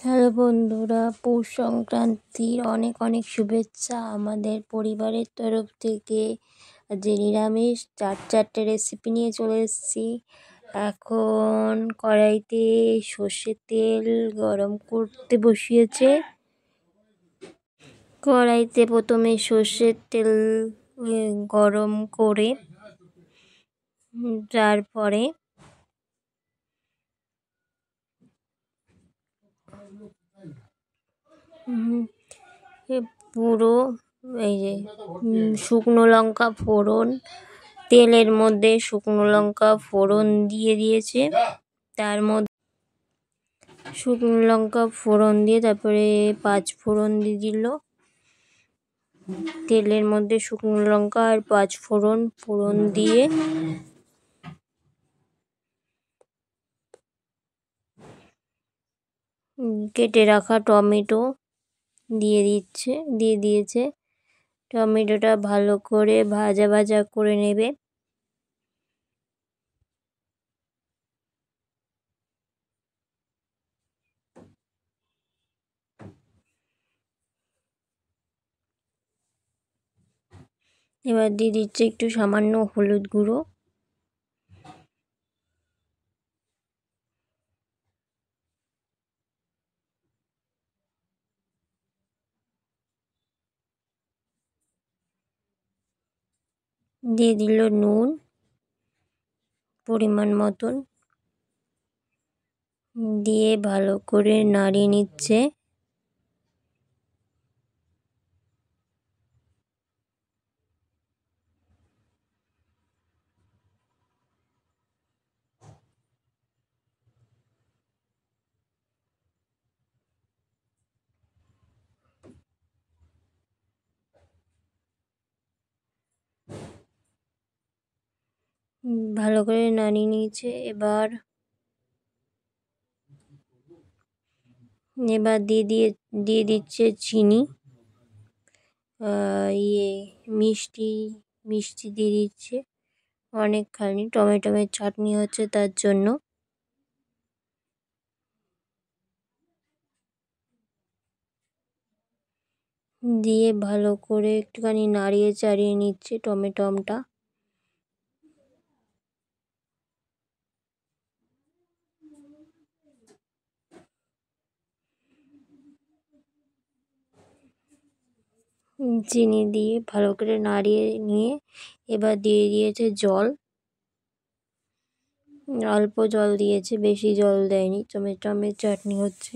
Hello বন্ধুরা, পৌষ সংক্রান্তির অনেক অনেক শুভেচ্ছা আমাদের পরিবারের তরফ থেকে। যে নিরামিষ চারটে রেসিপি নিয়ে চলে এসেছি। এখন কড়াইতে সর্ষের তেল গরম করতে বসিয়েছে। কড়াইতে প্রথমে সর্ষের তেল গরম করে তারপরে পুরো এই যে শুকনো লঙ্কা ফোড়ন, তেলের মধ্যে শুকনো লঙ্কা ফোড়ন দিয়ে দিয়েছে। তার মধ্যে শুকনো লঙ্কা ফোড়ন দিয়ে তারপরে 5 ফোড়ন দিয়ে দিল। তেলের মধ্যে শুকনো লঙ্কা আর 5 ফোড়ন দিয়ে কেটে রাখা টমেটো দিয়ে দিয়েছে। টমেটোটা ভালো করে ভাজা করে নেবে। এবার দিয়ে দিচ্ছে একটু সামান্য হলুদ গুঁড়ো। দিয়ে দিল নুন পরিমাণ মতন, দিয়ে ভালো করে নাড়িয়ে নিচ্ছে। ভালো করে নাড়িয়ে নিয়েছে। এবার দিয়ে দিচ্ছে চিনি, মিষ্টি দিয়ে দিচ্ছে অনেকখানি। টমেটোমের চাটনি হচ্ছে তার জন্য। দিয়ে ভালো করে একটুখানি নাড়িয়ে চাড়িয়ে নিচ্ছে টমেটোটা। চিনি দিয়ে ভালো করে নাড়িয়ে নিয়ে এবার দিয়ে দিয়েছে জল। অল্প জল দিয়েছে, বেশি জল দেয়নি। টমেটোমের চাটনি হচ্ছে।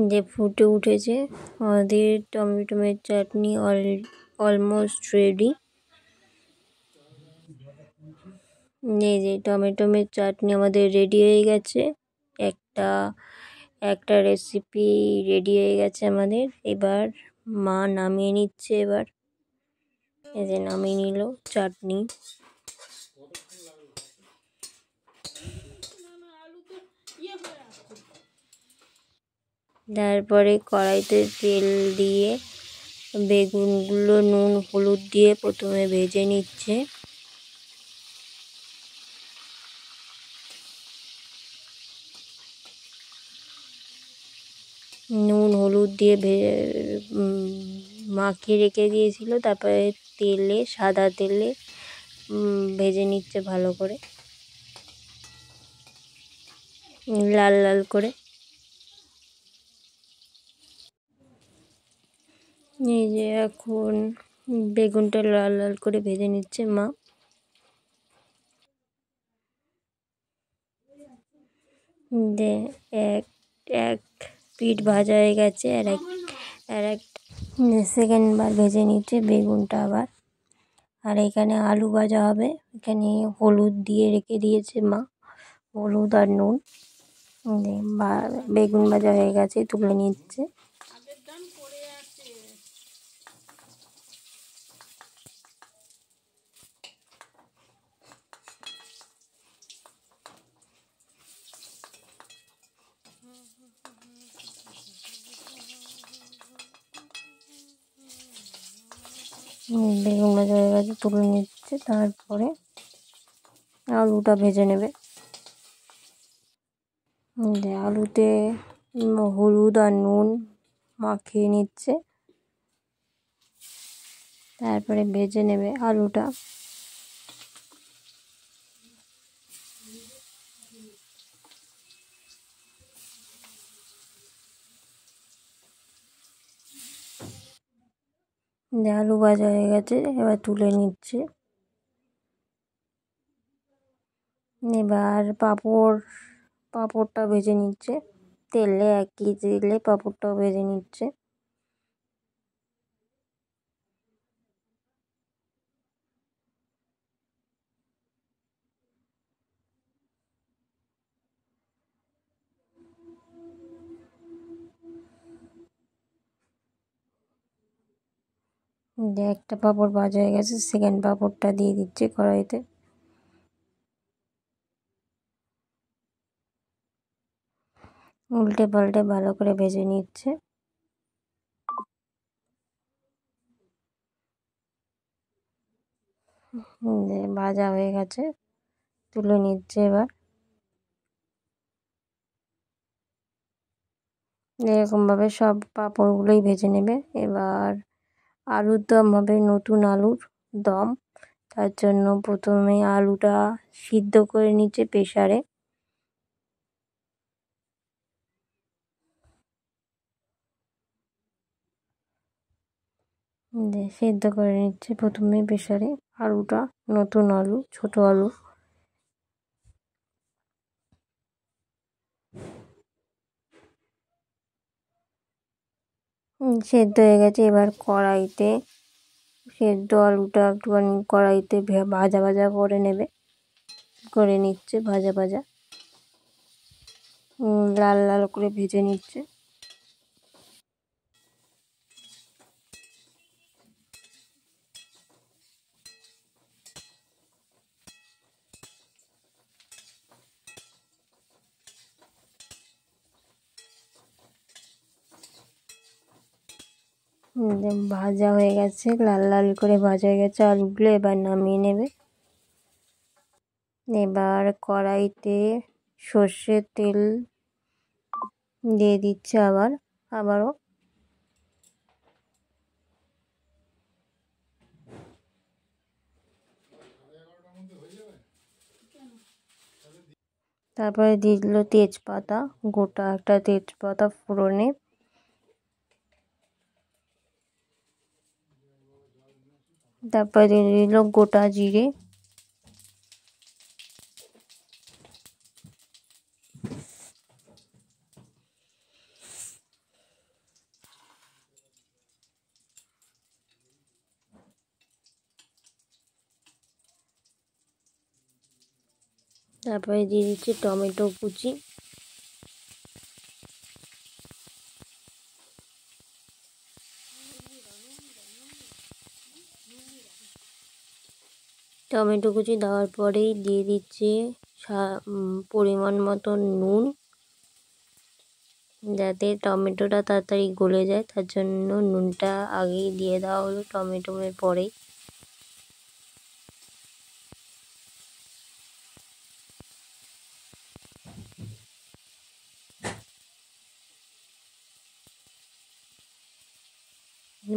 যে ফুটে উঠেছে আমাদের টমেটোমের চাটনি অলমোস্ট রেডি। এই যে টমেটোমের চাটনি আমাদের রেডি হয়ে গেছে। একটা রেসিপি রেডি হয়ে গেছে আমাদের। এবার মা নামিয়ে নিচ্ছে। এবার এই যে নামিয়ে নিল চাটনি। তারপরে কড়াইতে তেল দিয়ে বেগুনগুলো নুন হলুদ দিয়ে প্রথমে ভেজে নিচ্ছে। নুন হলুদ দিয়ে মাখিয়ে রেখে দিয়েছিল। তারপরে সাদা তেলে ভেজে নিচ্ছে ভালো করে, লাল লাল করে। এই যে এখন বেগুনটা লাল লাল করে ভেজে নিচ্ছে মা। এক পিঠ ভাজা হয়ে গেছে, আর এক সেকেন্ড বার ভেজে নিচ্ছে বেগুনটা আবার। আর এখানে আলু ভাজা হবে। এখানে হলুদ দিয়ে রেখে দিয়েছে মা, হলুদ আর নুন। বেগুন ভাজা হয়ে গেছে, তুলে নিচ্ছে। বেগুন ভাজা হয়ে গেছে, তুলে নিচ্ছে। তারপরে আলুটা ভেজে নেবে। আলুতে হলুদ আর নুন মাখিয়ে নিচ্ছে, তারপরে ভেজে নেবে আলুটা। আলু ভাজা হয়ে গেছে, এবার তুলে নিচ্ছে। এবার পাঁপড়টা ভেজে নিচ্ছে তেলে, একই তেলে পাঁপড়টাও ভেজে নিচ্ছে। একটা পাঁপড় ভাজা হয়ে গেছে, সেকেন্ড পাঁপড়টা দিয়ে দিচ্ছে কড়াইতে। উল্টে পাল্টে ভালো করে ভেজে নিচ্ছে। ভাজা হয়ে গেছে, তুলে নিচ্ছে। এবার এরকমভাবে সব পাঁপড়গুলোই ভেজে নেবে। এবার আলুর দম হবে, নতুন আলুর দম। তার জন্য প্রথমে আলুটা সিদ্ধ করে নিচ্ছে প্রেসারে। সিদ্ধ করে নিচ্ছে প্রথমে প্রেসারে আলুটা, নতুন আলু, ছোট আলু। সেদ্ধ হয়ে গেছে। এবার কড়াইতে সেদ্ধ আলুটা একটুখানি কড়াইতে ভাজা ভাজা করে নেবে, করে নিচ্ছে ভাজা ভাজা, লাল লাল করে ভেজে নিচ্ছে। ভাজা হয়ে গেছে, লাল লাল করে ভাজা হয়ে গেছে আলুগুলো। এবার নামিয়ে নেবে। এবার কড়াইতে সর্ষের তেল দিয়ে দিচ্ছে আবারও। তারপরে দিয়ে দিল তেজপাতা, গোটা একটা তেজপাতা ফোড়নে। তারপরে দিয়ে দিল গোটা জিরে। তারপরে দিয়ে দিচ্ছে টমেটো কুচি। টমেটো কুচি দেওয়ার পরেই দিয়ে দিচ্ছে পরিমাণ মতো নুন, যাতে টমেটোটা তাড়াতাড়ি গলে যায়, তার জন্য নুনটা আগেই দিয়ে দেওয়া হলো টমেটোর পরেই।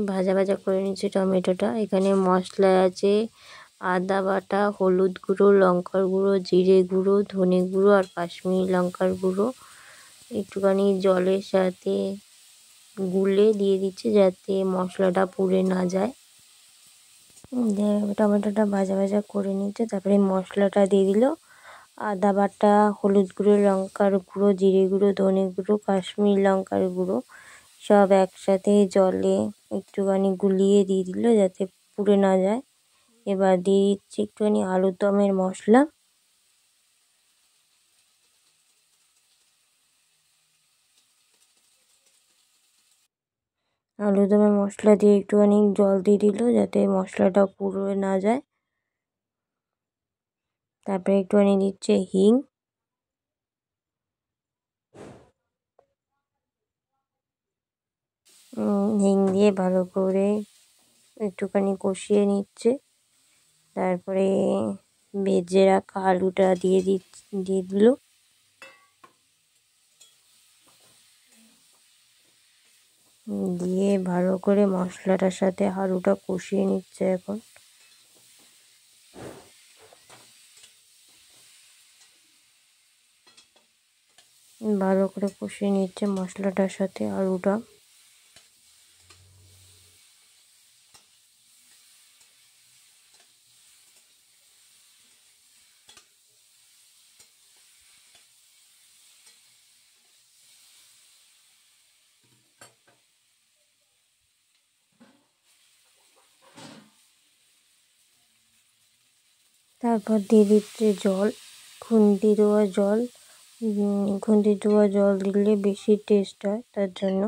ভাজা ভাজা করে নিচ্ছে টমেটোটা। এখানে মশলা আছে আদা বাটা, হলুদ গুঁড়ো, লঙ্কার গুঁড়ো, জিরে গুঁড়ো, ধনে গুঁড়ো আর কাশ্মীরি লঙ্কার গুঁড়ো। একটুখানি জলের সাথে গুলে দিয়ে দিচ্ছে যাতে মশলাটা পুড়ে না যায়। টমেটোটা ভাজা ভাজা করে নিচ্ছে, তারপরে মশলাটা দিয়ে দিল। আদা বাটা, হলুদ গুঁড়ো, লঙ্কার গুঁড়ো, জিরে গুঁড়ো, ধনে গুঁড়ো, কাশ্মীরি লঙ্কার গুঁড়ো সব একসাথে জলে একটুখানি গুলিয়ে দিয়ে দিল যাতে পুড়ে না যায়। এবার দিয়ে দিচ্ছি একটুখানি আলুর দমের মশলা। আলুর দমের মশলা দিয়ে একটুখানি জল দিয়ে দিল যাতে মশলাটা পুড়ে না যায়। তারপরে একটুখানি দিচ্ছে হিং। হিং দিয়ে ভালো করে একটুখানি কষিয়ে নিচ্ছে। তারপরে ভেজে রাখা আলুটা দিয়ে দিল। দিয়ে ভালো করে মশলাটার সাথে আলুটা কষিয়ে নিচ্ছে এখন। ভালো করে কষিয়ে নিচ্ছে মশলাটার সাথে আলুটা। তারপর দিয়ে দিচ্ছে জল, খুন্তি দেওয়া জল। খুন্তি দেওয়া জল দিলে বেশি টেস্ট হয়, তার জন্য।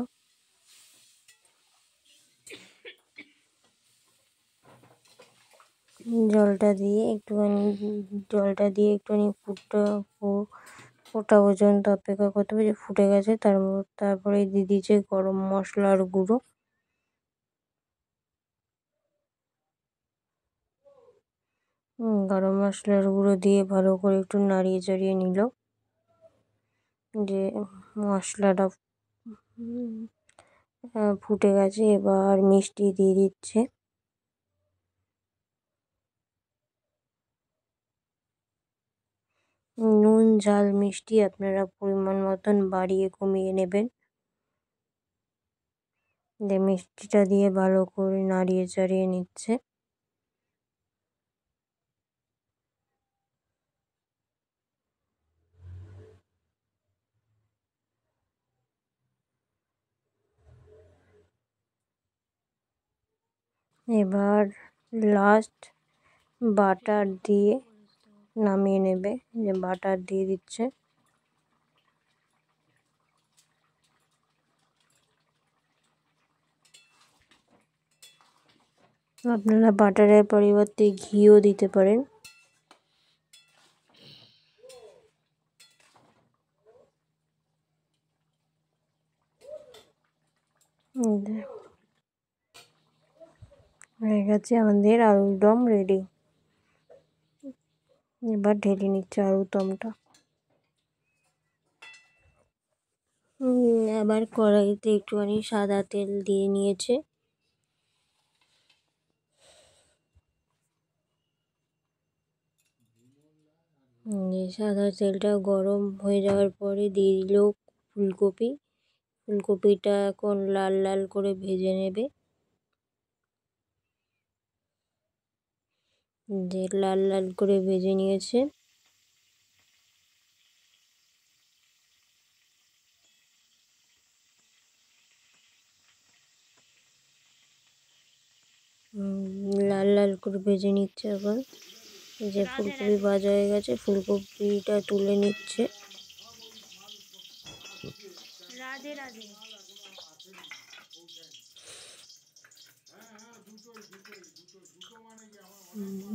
জলটা দিয়ে একটুখানি ফোটা পর্যন্ত অপেক্ষা করতে হবে, যে ফুটে গেছে। তারপরে দিয়ে দিয়েছে গরম মশলার গুঁড়ো। গরম মশলার গুঁড়ো দিয়ে ভালো করে একটু নাড়িয়ে চাড়িয়ে নিল। যে মশলাটা ফুটে গেছে, এবার মিষ্টি দিয়ে দিচ্ছে। নুন ঝাল মিষ্টি আপনারা পরিমাণ মতন বাড়িয়ে কমিয়ে নেবেন। যে মিষ্টিটা দিয়ে ভালো করে নাড়িয়ে চাড়িয়ে নিচ্ছে। এবার লাস্ট বাটার দিয়ে নামিয়ে নেবে, যে বাটার দিয়ে দিচ্ছে। আপনারা বাটারের পরিবর্তে ঘিও দিতে পারেন। হয়ে গেছে আমাদের আলুর দম রেডি। এবার ঢেলে নিচ্ছে আলুর দমটা। আবার কড়াইতে একটুখানি সাদা তেল দিয়ে নিয়েছে। সাদা তেলটা গরম হয়ে যাওয়ার পরে দিয়ে দিল ফুলকপি। ফুলকপিটা এখন লাল লাল করে ভেজে নেবে। যে লাল লাল করে ভেজে নিয়েছে। লাল লাল করে ভেজে নিচ্ছে এখন। যে ফুলকপি ভাজা হয়ে গেছে, ফুলকপিটা তুলে নিচ্ছে। রাধে রাধে।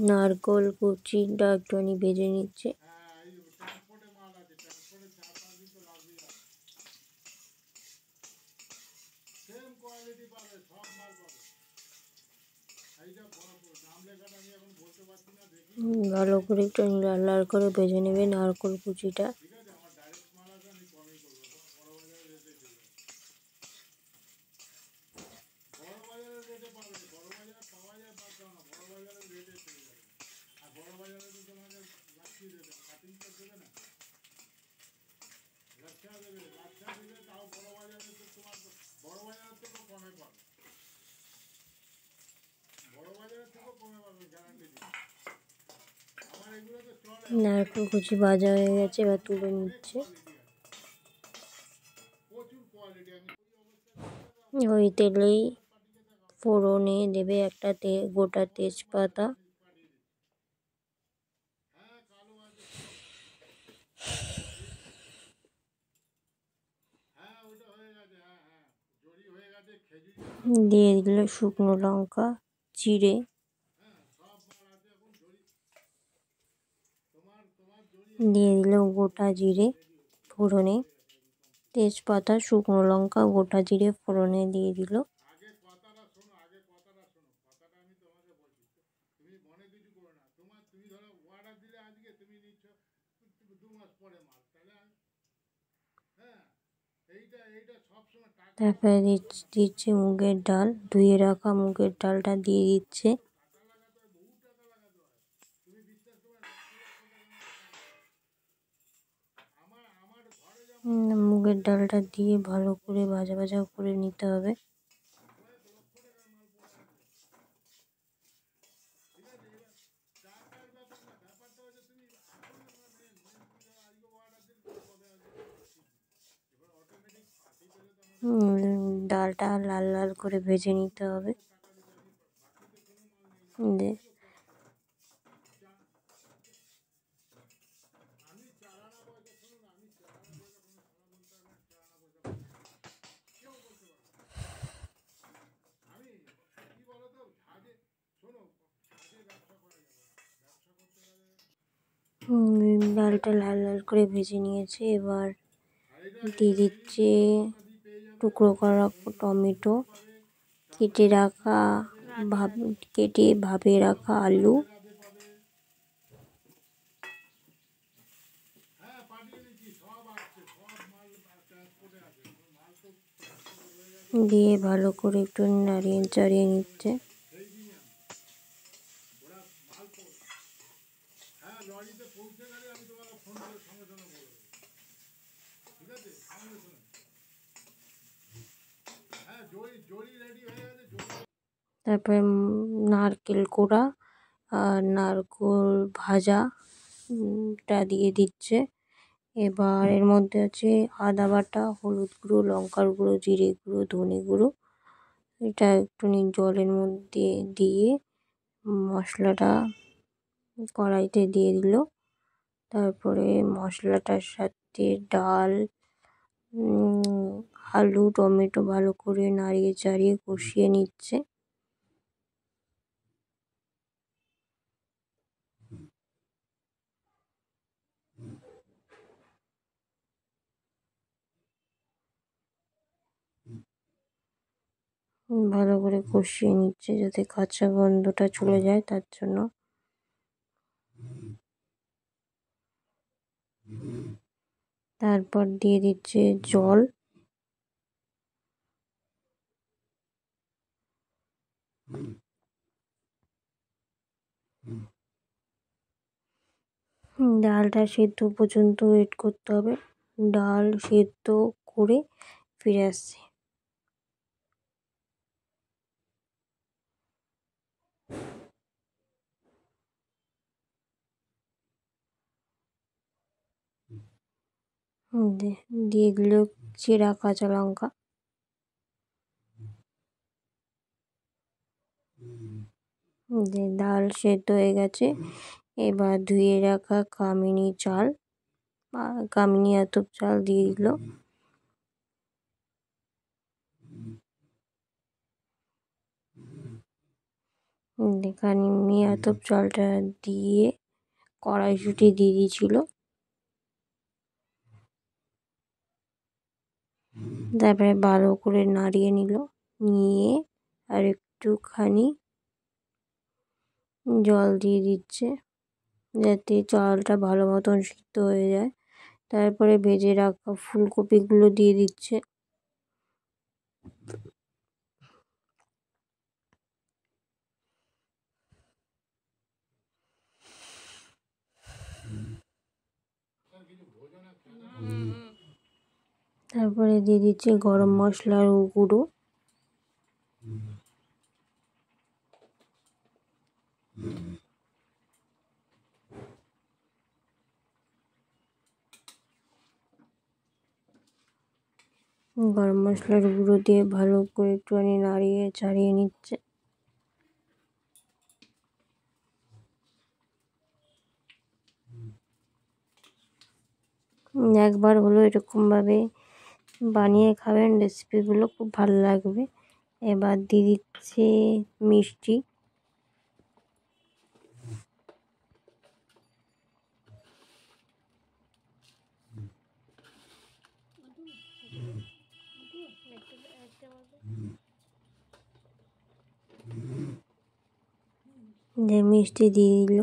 নারকোল কুচিটা একটুখানি ভেজে নিচ্ছে। ভালো করে একটু লাল লাল করে ভেজে নেবে নারকোল কুচিটা। নারকেল কুচি ভাজা হয়ে গেছে, এবার তুলে নিচ্ছে। ওই তেলেই ফোড়নে দেবে একটা গোটা তেজপাতা। দিয়ে দিল শুকনো লঙ্কা, জিরে। দিয়ে দিল গোটা জিরে ফোড়নে। তেজপাতা, শুকনো লঙ্কা, গোটা জিরে ফোড়নে দিয়ে দিল। তারপরে দিচ্ছে মুগের ডাল, ধুয়ে রাখা মুগের ডালটা দিয়ে দিচ্ছে। মুগের ডালটা দিয়ে ভালো করে ভাজা ভাজা করে নিতে হবে। ডালটা লাল লাল করে ভেজে নিতে হবে। ডালটা লাল লাল করে ভেজে নিয়েছে। এবার দিয়ে দিচ্ছে টুকরো করা টমেটো, কেটে ভাপে রাখা আলু, দিয়ে ভালো করে একটু নাড়িয়ে চাড়িয়ে নিচ্ছে। তারপরে নারকেল কোড়া আর নারকেল ভাজাটা দিয়ে দিচ্ছে। এবার এর মধ্যে আছে আদা বাটা, হলুদ গুঁড়ো, লঙ্কার গুঁড়ো, জিরে গুঁড়ো, ধনে গুঁড়ো। এটা একটুখানি জলের মধ্যে দিয়ে মশলাটা কড়াইতে দিয়ে দিল। তারপরে মশলাটার সাথে ডাল, আলু, টমেটো ভালো করে নাড়িয়ে চাড়িয়ে কষিয়ে নিচ্ছে। ভালো করে কষিয়ে নিচ্ছে যাতে কাঁচা গন্ধটা চলে যায়, তার জন্য। তারপর দিয়ে দিচ্ছে জল। ডালটা সেদ্ধ পর্যন্ত ওয়েট করতে হবে। ডাল সেদ্ধ করে ফিরে আসছে। দিয়ে দিল চেরা কাঁচা লঙ্কা। ডাল সেদ্ধ হয়ে গেছে। এবার ধুয়ে রাখা কামিনী আতপ চাল দিয়ে দিল। কামিনী আতপ চালটা দিয়ে কড়াইশুঁটি দিয়ে দিয়েছিল। তারপরে ভালো করে নাড়িয়ে নিয়ে আর একটুখানি জল দিয়ে দিচ্ছে যাতে চালটা ভালো মতন সিদ্ধ হয়ে যায়। তারপরে ভেজে রাখা ফুলকপিগুলো দিয়ে দিচ্ছে। তারপরে দিয়ে দিচ্ছে গরম মশলার গুঁড়ো। গরম মশলার গুঁড়ো দিয়ে ভালো করে একটুখানি নাড়িয়ে চাড়িয়ে নিচ্ছে। একবার হলো এরকমভাবে বানিয়ে খাবেন, রেসিপিগুলো খুব ভালো লাগবে। এবার দিয়ে দিচ্ছে মিষ্টি। মিষ্টি দিয়ে দিল।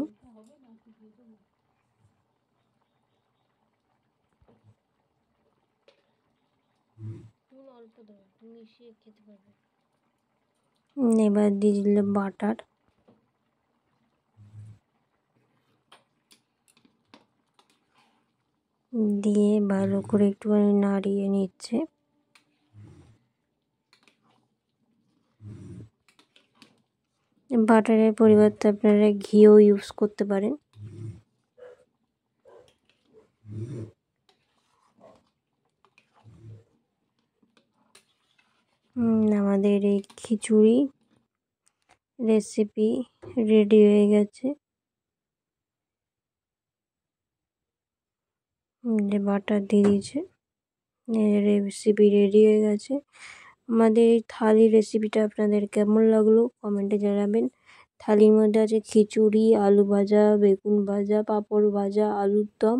এবার দিয়ে দিল বাটার, দিয়ে ভালো করে একটুখানি নাড়িয়ে নিচ্ছে। বাটারের পরিবর্তে আপনারা ঘিও ইউজ করতে পারেন। আমাদের এই খিচুড়ি রেসিপি রেডি হয়ে গেছে। বাটার দিয়ে দিয়েছে, রেসিপি রেডি হয়ে গেছে। আমাদের এই থালি রেসিপিটা আপনাদের কেমন লাগলো কমেন্টে জানাবেন। থালির মধ্যে আছে খিচুড়ি, আলু ভাজা, বেগুন ভাজা, পাঁপড় ভাজা, আলুর দম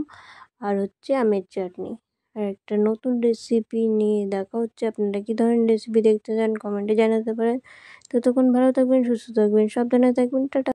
আর হচ্ছে আমের চাটনি। আর একটা নতুন রেসিপি নিয়ে দেখা হচ্ছে। আপনারা কী ধরনের রেসিপি দেখতে চান কমেন্টে জানাতে পারেন। ততক্ষণ ভালো থাকবেন, সুস্থ থাকবেন, সাবধানে থাকবেন, টাটা।